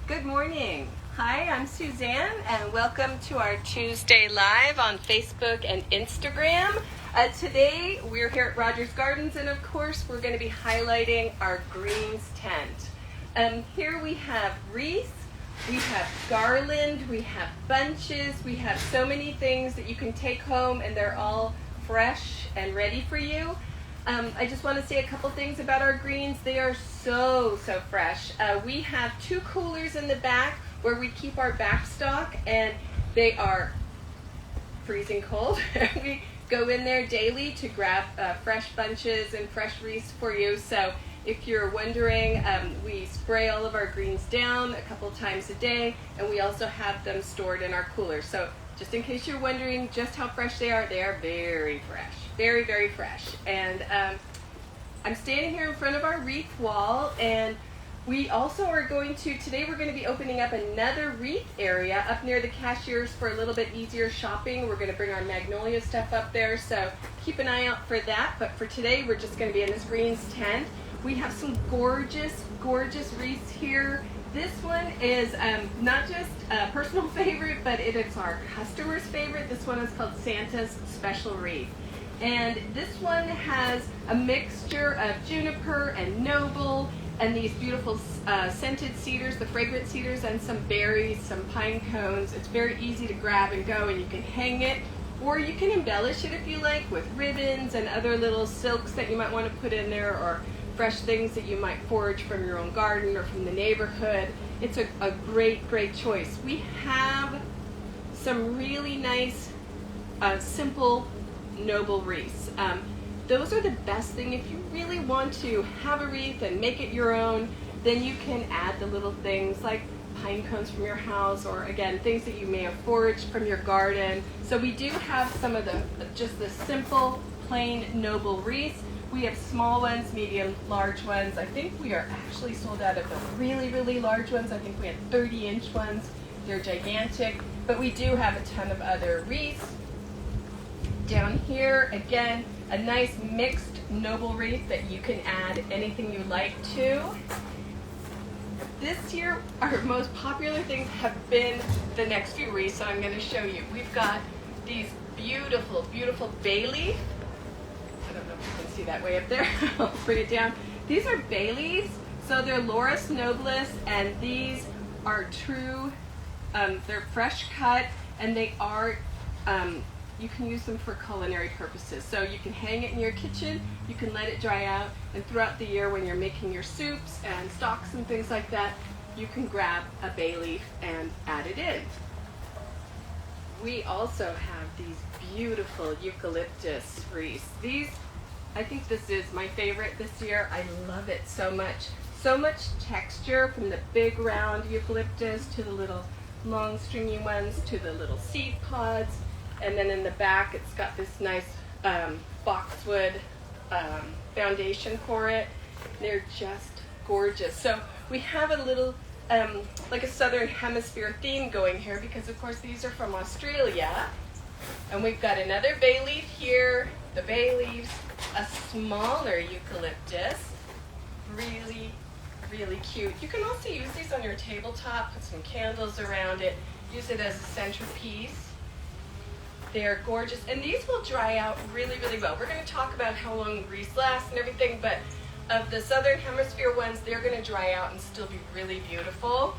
Good morning. Hi, I'm Suzanne, and welcome to our Tuesday Live on Facebook and Instagram. Today, we're here at Rogers Gardens, and of course, we're going to be highlighting our greens tent. Here we have wreaths, we have garland, we have bunches, we have so many things that you can take home, and they're all fresh and ready for you. I just want to say a couple things about our greens. They are so fresh. We have 2 coolers in the back where we keep our backstock, and they are freezing cold. We go in there daily to grab fresh bunches and fresh wreaths for you. So if you're wondering, we spray all of our greens down a couple times a day, and we also have them stored in our coolers. So just in case you're wondering just how fresh they are very fresh. Very fresh. And I'm standing here in front of our wreath wall, and we also are today we're going to be opening up another wreath area up near the cashiers for a little bit easier shopping. We're going to bring our Magnolia stuff up there, so keep an eye out for that. But for today, we're just going to be in this greens tent. We have some gorgeous wreaths here. This one is not just a personal favorite, but it is our customer's favorite. This one is called Santa's Special Wreath. And this one has a mixture of juniper and noble and these beautiful scented cedars, the fragrant cedars, and some berries, some pine cones. It's very easy to grab and go, and you can hang it, or you can embellish it if you like with ribbons and other little silks that you might want to put in there, or fresh things that you might forage from your own garden or from the neighborhood. It's a great choice. We have some really nice, simple, noble wreaths. Those are the best thing. If you really want to have a wreath and make it your own, then you can add the little things like pine cones from your house, or again, things that you may have foraged from your garden. So we do have some of just the simple, plain, noble wreaths. We have small ones, medium, large ones. I think we are actually sold out of the really large ones. I think we have 30-inch ones. They're gigantic, but we do have a ton of other wreaths. Down here, again, a nice mixed noble wreath that you can add anything you like to. This year, our most popular things have been the next few wreaths, so I'm going to show you. We've got these beautiful bay leaf. I don't know if you can see that way up there. I'll bring it down. These are bay leaves, so they're Laurus nobilis, and these are true, they're fresh cut, and they are, you can use them for culinary purposes. So you can hang it in your kitchen, you can let it dry out, and throughout the year when you're making your soups and stocks and things like that, you can grab a bay leaf and add it in. We also have these beautiful eucalyptus wreaths. These, I think this is my favorite this year. I love it so much. So much texture, from the big round eucalyptus to the little long stringy ones to the little seed pods. And then in the back, it's got this nice boxwood foundation for it. They're just gorgeous. So we have a little, like a southern hemisphere theme going here, because of course these are from Australia. And we've got another bay leaf here, the bay leaves, a smaller eucalyptus, really cute. You can also use these on your tabletop, put some candles around it, use it as a centerpiece. They're gorgeous, and these will dry out really well. We're going to talk about how long wreaths last and everything, but of the southern hemisphere ones, they're going to dry out and still be really beautiful.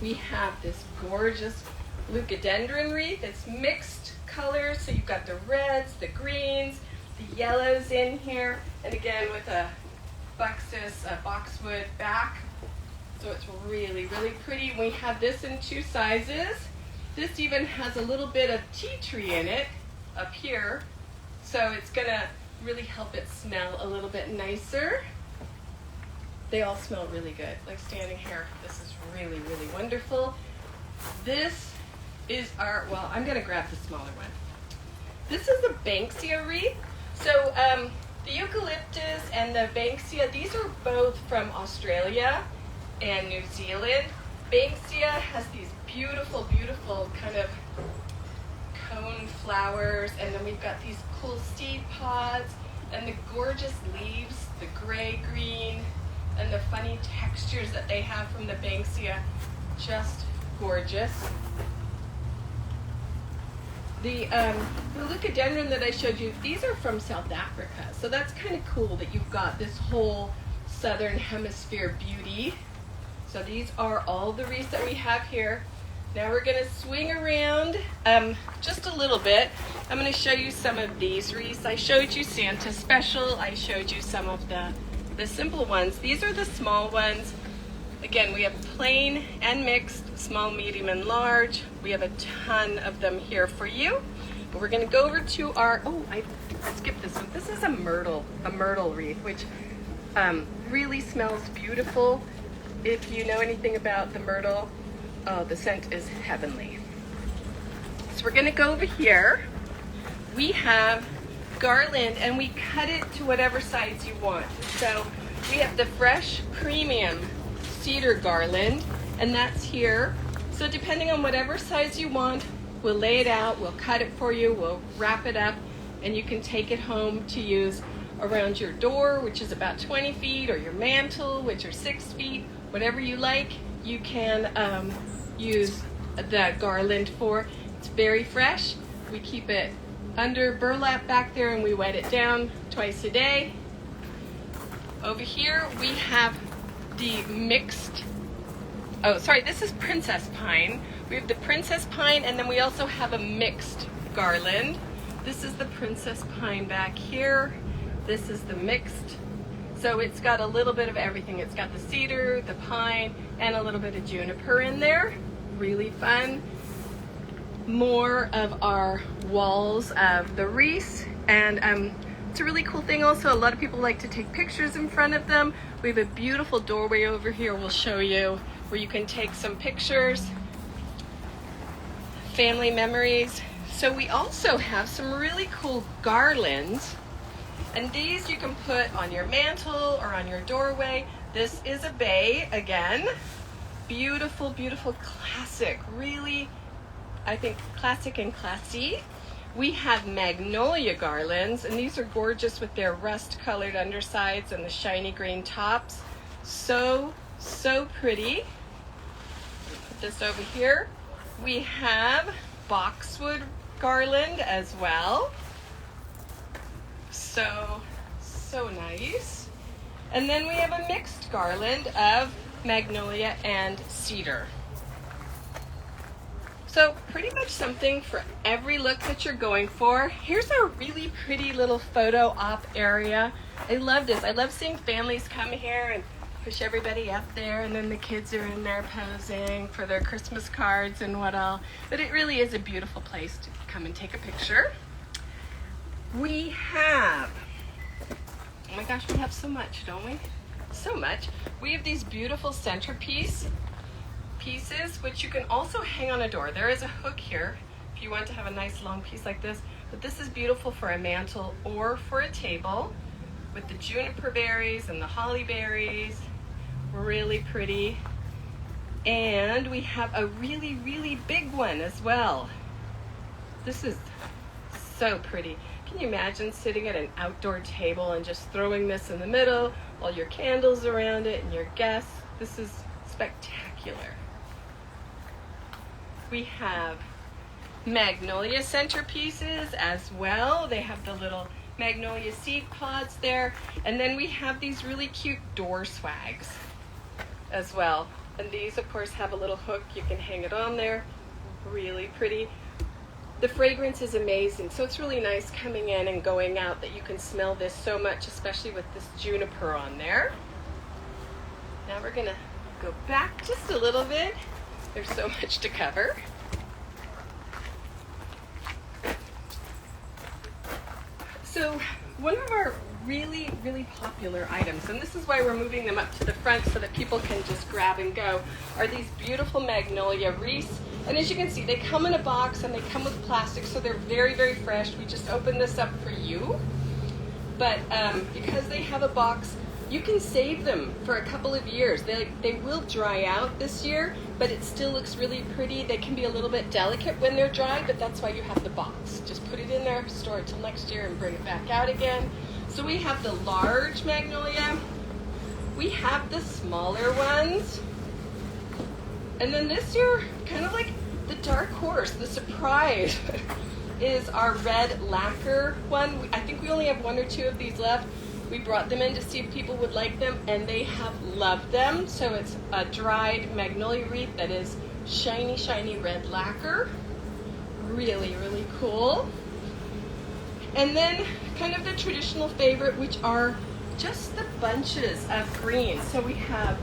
We have this gorgeous leucadendron wreath. It's mixed colors, so you've got the reds, the greens, the yellows in here, and again with a boxwood back. So it's really pretty. We have this in 2 sizes. This even has a little bit of tea tree in it up here, so it's going to really help it smell a little bit nicer. They all smell really good. Like standing here, this is really wonderful. This is well, I'm going to grab the smaller one. This is the Banksia wreath. So the eucalyptus and the Banksia, these are both from Australia and New Zealand. Banksia has these beautiful kind of cone flowers, and then we've got these cool seed pods and the gorgeous leaves, the gray-green and the funny many textures that they have from the Banksia. Just gorgeous. The leucadendron that I showed you, these are from South Africa. So that's kind of cool that you've got this whole southern hemisphere beauty. So these are all the wreaths that we have here. Now we're going to swing around just a little bit. I'm going to show you some of these wreaths. I showed you Santa Special. I showed you some of the simple ones. These are the small ones. Again, we have plain and mixed, small, medium, and large. We have a ton of them here for you. But we're going to go over to our, I skipped this one. This is a myrtle wreath, which really smells beautiful. If you know anything about the myrtle, the scent is heavenly. So we're going to go over here. We have Garland, and we cut it to whatever size you want. So we have the fresh premium cedar garland, and that's here. So depending on whatever size you want, we'll lay it out, we'll cut it for you, we'll wrap it up, and you can take it home to use around your door, which is about 20 feet, or your mantle, which are 6 feet, whatever you like, you can use the garland for. It's very fresh. We keep it under burlap back there, and we wet it down twice a day. Over here we have the mixed, this is princess pine. We have the princess pine, and then we also have a mixed garland. This is the princess pine back here. This is the mixed. So it's got a little bit of everything. It's got the cedar, the pine, and a little bit of juniper in there. Really fun. More of our walls of the wreaths, and it's a really cool thing also. A lot of people like to take pictures in front of them. We have a beautiful doorway over here we'll show you where you can take some pictures, family memories. So we also have some really cool garlands, and these you can put on your mantle or on your doorway. This is a bay again. Beautiful, beautiful, classic, really, I think classic and classy. We have Magnolia garlands, and these are gorgeous with their rust-colored undersides and the shiny green tops. So, so pretty. Put this over here. We have boxwood garland as well. So, so nice. And then we have a mixed garland of magnolia and cedar. So pretty much something for every look that you're going for. Here's our really pretty little photo op area. I love this. I love seeing families come here and push everybody up there, and then the kids are in there posing for their Christmas cards and what all. But it really is a beautiful place to come and take a picture. We have, oh my gosh, we have so much, don't we? So much. We have these beautiful centerpiece pieces, which you can also hang on a door. There is a hook here if you want to have a nice long piece like this, but this is beautiful for a mantle or for a table with the juniper berries and the holly berries. Really pretty. And we have a really, really big one as well. This is so pretty. Can you imagine sitting at an outdoor table and just throwing this in the middle, all your candles around it and your guests? This is spectacular. We have magnolia centerpieces as well. They have the little magnolia seed pods there. And then we have these really cute door swags as well. And these, of course, have a little hook. You can hang it on there. Really pretty. The fragrance is amazing. So it's really nice coming in and going out that you can smell this so much, especially with this juniper on there. Now we're going to go back just a little bit. There's so much to cover. So one of our really, really popular items, and this is why we're moving them up to the front so that people can just grab and go, are these beautiful magnolia wreaths. And as you can see, they come in a box and they come with plastic, so they're very, very fresh. We just opened this up for you. But because they have a box, you can save them for a couple of years. They will dry out this year, but it still looks really pretty. They can be a little bit delicate when they're dry, but that's why you have the box. Just put it in there, store it till next year, and bring it back out again. So we have the large magnolia. we have the smaller ones. And then this year, kind of like the dark horse, the surprise, is our red lacquer one. I think we only have 1 or 2 of these left. We brought them in to see if people would like them, and they have loved them. So it's a dried magnolia wreath that is shiny, shiny red lacquer. Really, really cool. And then kind of the traditional favorite, which are just the bunches of greens. So we have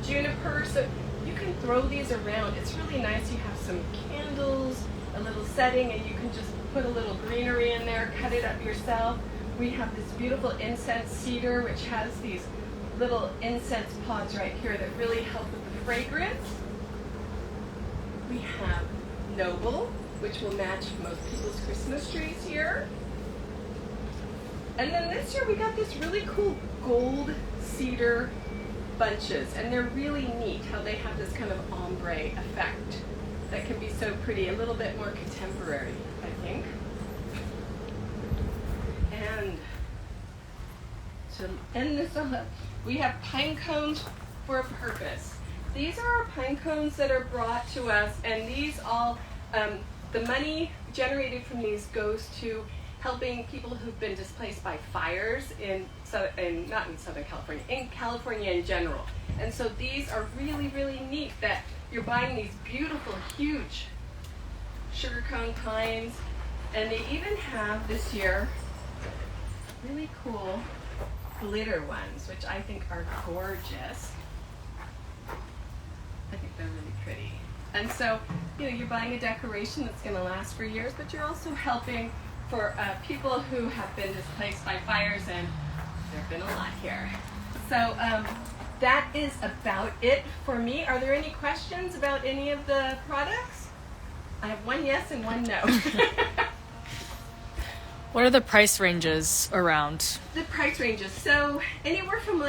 juniper, so you can throw these around. It's really nice. You have some candles, a little setting, and you can just put a little greenery in there, cut it up yourself. We have this beautiful incense cedar, which has these little incense pods right here that really help with the fragrance. We have noble, which will match most people's Christmas trees here. And then this year we got this really cool gold cedar bunches, and they're really neat how they have this kind of ombre effect that can be so pretty, a little bit more contemporary, I think. And to end this off, we have pine cones for a purpose. These are our pine cones that are brought to us, and these all, the money generated from these goes to helping people who've been displaced by fires not in Southern California, in California in general. And so these are really, really neat that you're buying these beautiful, huge sugar cone pines, and they even have this year really cool glitter ones, which I think are gorgeous. I think they're really pretty. And so, you're buying a decoration that's going to last for years, but you're also helping for people who have been displaced by fires, and there have been a lot here. So that is about it for me. Are there any questions about any of the products? I have 1 yes and 1 no. What are the price ranges around? The price ranges. So anywhere from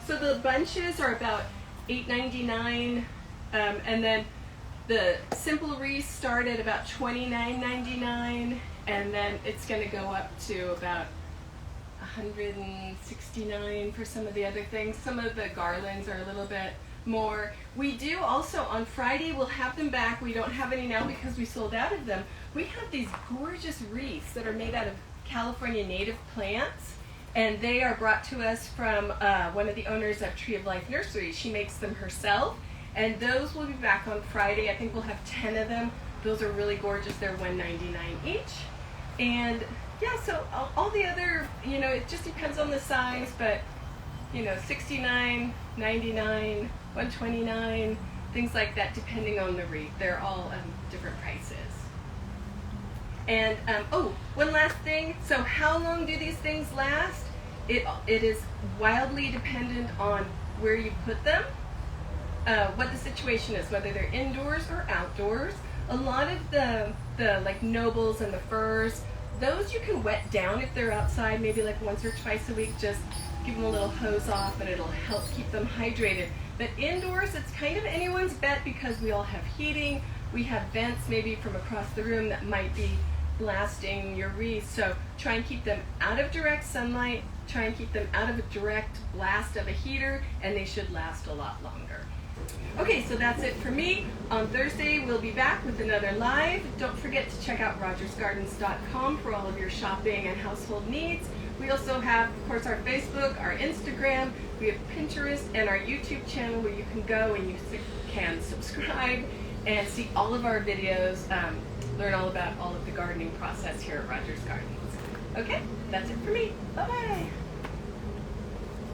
so the bunches are about $8.99, and then the simple wreaths start at about $29.99, and then it's going to go up to about $169 for some of the other things. Some of the garlands are a little bit more. We do also on Friday, we'll have them back. We don't have any now because we sold out of them. We have these gorgeous wreaths that are made out of California native plants, and they are brought to us from one of the owners of Tree of Life Nursery. She makes them herself, and those will be back on Friday. I think we'll have 10 of them. Those are really gorgeous. They're $1.99 each. And yeah, so all the other, it just depends on the size, but $69, $99, $129, things like that, depending on the wreath. They're all different prices. And one last thing. So how long do these things last? It is wildly dependent on where you put them, what the situation is, whether they're indoors or outdoors. A lot of the like nobles and the firs, those you can wet down if they're outside, maybe like once or twice a week. Just give them a little hose off, and it'll help keep them hydrated. But indoors, it's kind of anyone's bet because we all have heating. We have vents maybe from across the room that might be blasting your wreath. So try and keep them out of direct sunlight. Try and keep them out of a direct blast of a heater, and they should last a lot longer. Okay, so that's it for me. On Thursday, we'll be back with another live. Don't forget to check out rogersgardens.com for all of your shopping and household needs. We also have, of course, our Facebook, our Instagram, we have Pinterest, and our YouTube channel where you can go and you can subscribe and see all of our videos, learn all about all of the gardening process here at Rogers Gardens. Okay, that's it for me. Bye-bye.